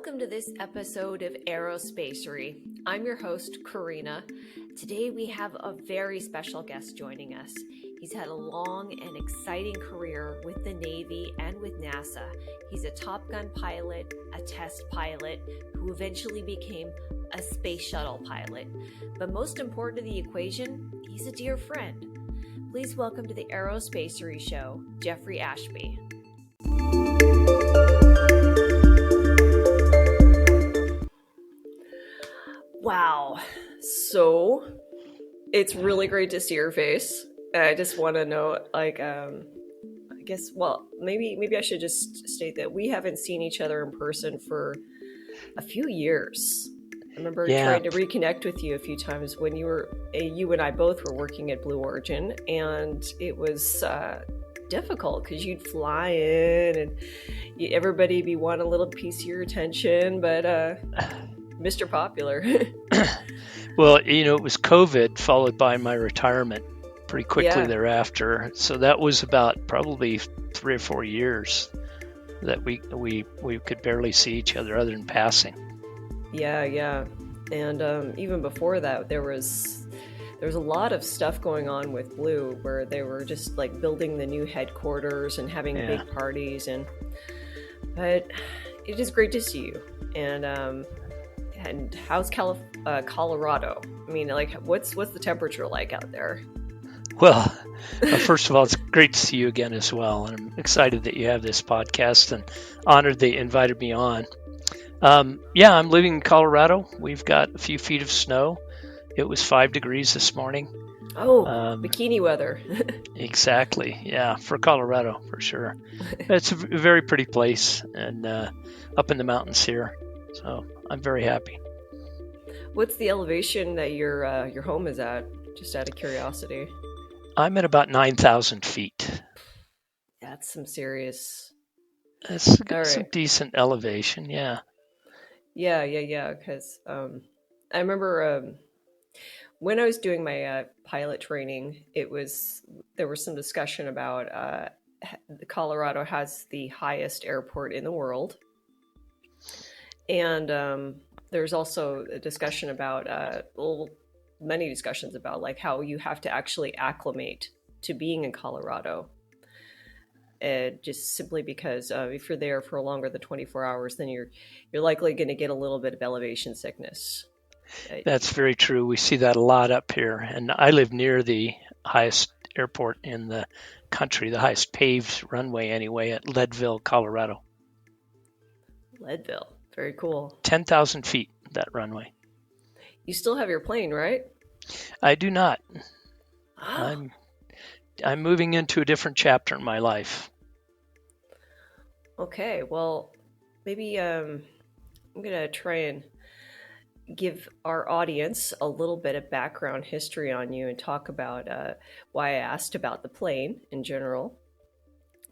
Welcome to this episode of Aerospacery. I'm your host, Karina. Today we have a very special guest joining us. He's had a long and exciting career with the Navy and with NASA. He's a Top Gun pilot, a test pilot, who eventually became a space shuttle pilot. But most important to the equation, he's a dear friend. Please welcome to the Aerospacery show, Jeffrey Ashby. Wow. So it's really great to see your face. I just want to know, maybe I should just state that we haven't seen each other in person for a few years. I remember trying to reconnect with you a few times when you and I both were working at Blue Origin, and it was difficult because you'd fly in and everybody be wanting a little piece of your attention, but Mr. Popular. Well, it was COVID followed by my retirement pretty quickly thereafter. So that was about probably 3 or 4 years that we could barely see each other than passing. Yeah. And even before that, there was a lot of stuff going on with Blue where they were just like building the new headquarters and having big parties. But it is great to see you. And how's Colorado? I mean, what's the temperature like out there? Well, first of all, it's great to see you again as well. And I'm excited that you have this podcast and honored they invited me on. I'm living in Colorado. We've got a few feet of snow. It was 5 degrees this morning. Oh, bikini weather. Exactly. Yeah, for Colorado, for sure. It's a very pretty place and up in the mountains here. So I'm very happy. What's the elevation that your home is at? Just out of curiosity. I'm at about 9,000 feet. That's some serious. That's some decent elevation, yeah. Yeah. Because I remember when I was doing my pilot training, there was some discussion about Colorado has the highest airport in the world. And there's also a discussion about, many discussions about like how you have to actually acclimate to being in Colorado. Just simply because if you're there for longer than 24 hours, then you're likely going to get a little bit of elevation sickness. That's very true. We see that a lot up here. And I live near the highest airport in the country, the highest paved runway anyway, at Leadville, Colorado. Leadville. Very cool. 10,000 feet, that runway. You still have your plane, right? I do not. Oh. I'm moving into a different chapter in my life. Okay, well, maybe I'm going to try and give our audience a little bit of background history on you and talk about why I asked about the plane in general.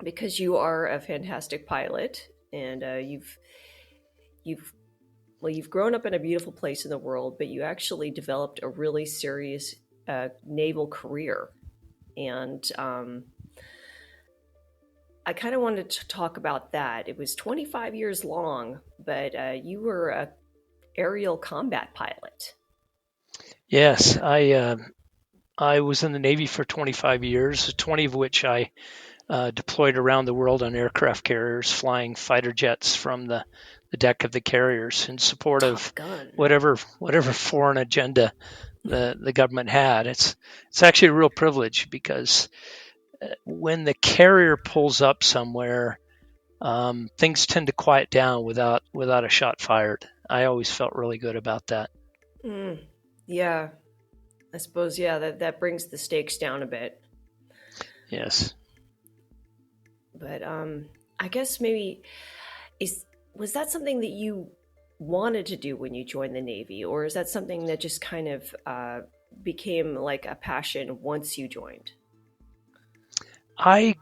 Because you are a fantastic pilot, and you've grown up in a beautiful place in the world, but you actually developed a really serious naval career. And I kind of wanted to talk about that. It was 25 years long, but you were a aerial combat pilot. Yes, I was in the Navy for 25 years, 20 of which I deployed around the world on aircraft carriers, flying fighter jets from the deck of the carriers in support of whatever foreign agenda the government had. It's actually a real privilege because when the carrier pulls up somewhere, things tend to quiet down without a shot fired. I always felt really good about that. Yeah, I suppose that brings the stakes down a bit. Yes. But I guess maybe was that something that you wanted to do when you joined the Navy, or is that something that just kind of became like a passion once you joined? I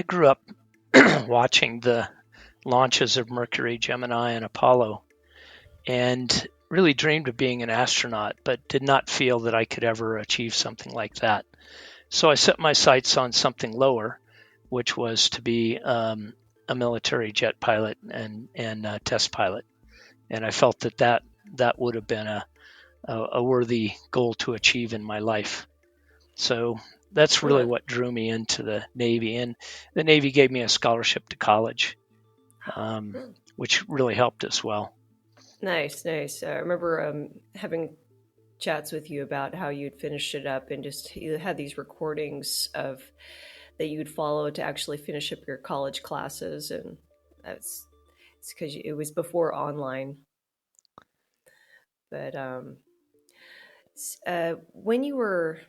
grew up watching the launches of Mercury, Gemini, and Apollo, and really dreamed of being an astronaut, but did not feel that I could ever achieve something like that. So I set my sights on something lower, which was to be a military jet pilot and test pilot. and I felt that would have been a worthy goal to achieve in my life. So that's really Oh, what drew me into the Navy, and the Navy gave me a scholarship to college, oh, which really helped as well. nice, nice. I remember having chats with you about how you'd finished it up and just you had these recordings of that you'd follow to actually finish up your college classes, and that's it's because it was before online. But when you were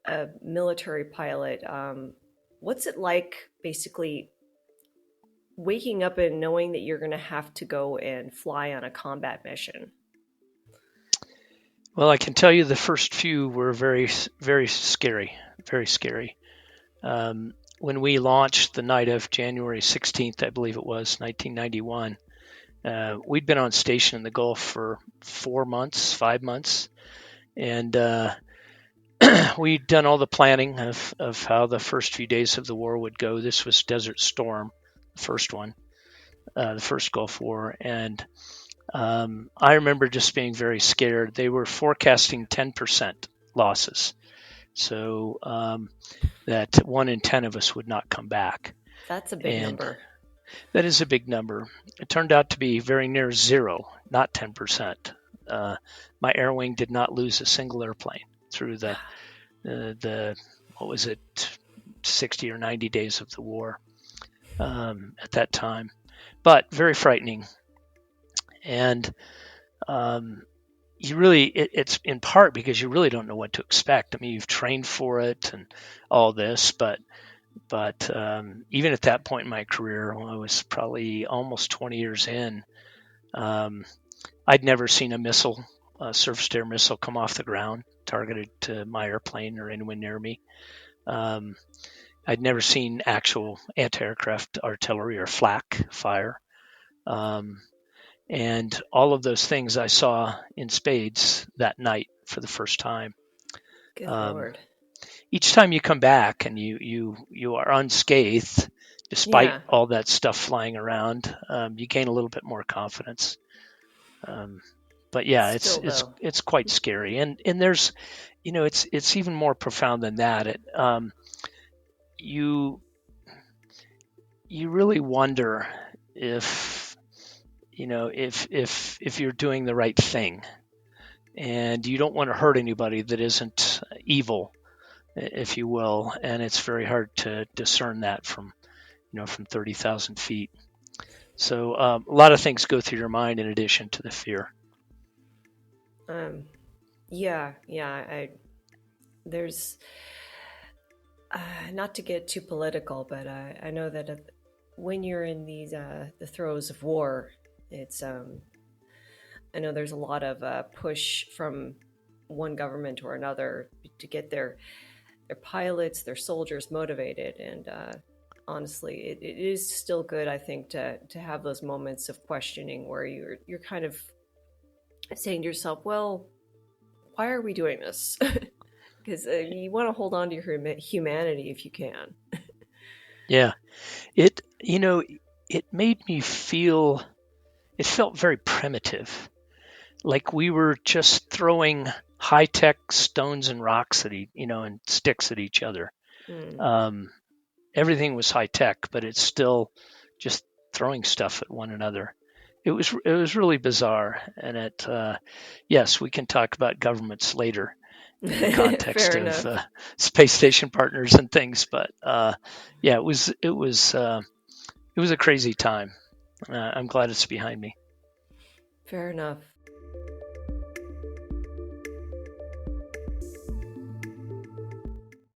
a military pilot, what's it like basically waking up and knowing that you're going to have to go and fly on a combat mission? Well, I can tell you the first few were very scary, very scary. When we launched the night of January 16th, I believe it was 1991, we'd been on station in the Gulf for 4 months, 5 months, and we'd done all the planning of how the first few days of the war would go. This was Desert Storm, the first one, the first Gulf War, and I remember just being very scared. They were forecasting 10% losses, so that 1 in 10 of us would not come back. That's a big And number. that is a big number. It turned out to be very near zero, not 10%. My air wing did not lose a single airplane through the what was it, 60 or 90 days of the war at that time, but very frightening. And it's in part because you really don't know what to expect. I mean, you've trained for it and all this, but even at that point in my career, when I was probably almost 20 years in, um, I'd never seen a surface-to-air missile, come off the ground targeted to my airplane or anyone near me. Um, I'd never seen actual anti-aircraft artillery or flak fire. Um, and all of those things I saw in spades that night for the first time. Good Um, lord. each time you come back and you are unscathed, despite Yeah, all that stuff flying around, you gain a little bit more confidence. Um, but yeah, it's still it's though. it's quite scary, and there's, it's even more profound than that. You you really wonder if if you're doing the right thing, and you don't want to hurt anybody that isn't evil, if you will, and it's very hard to discern that from 30,000 feet. So a lot of things go through your mind in addition to the fear. Um, yeah, yeah. There's not to get too political, but I know that when you're in these the throes of war, it's I know there's a lot of push from one government or another to get their pilots, their soldiers motivated, and honestly, it is still good, I think, to have those moments of questioning where you're kind of saying to yourself, well, why are we doing this? Because you want to hold on to your humanity if you can. Yeah, it made me feel. It felt very primitive, like we were just throwing high tech stones and rocks and sticks at each other. Mm. Um, Everything was high tech, but it's still just throwing stuff at one another. It was really bizarre, and yes, we can talk about governments later in the Fair context of enough. space station partners and things, but yeah, it was a crazy time. I'm glad it's behind me. Fair enough.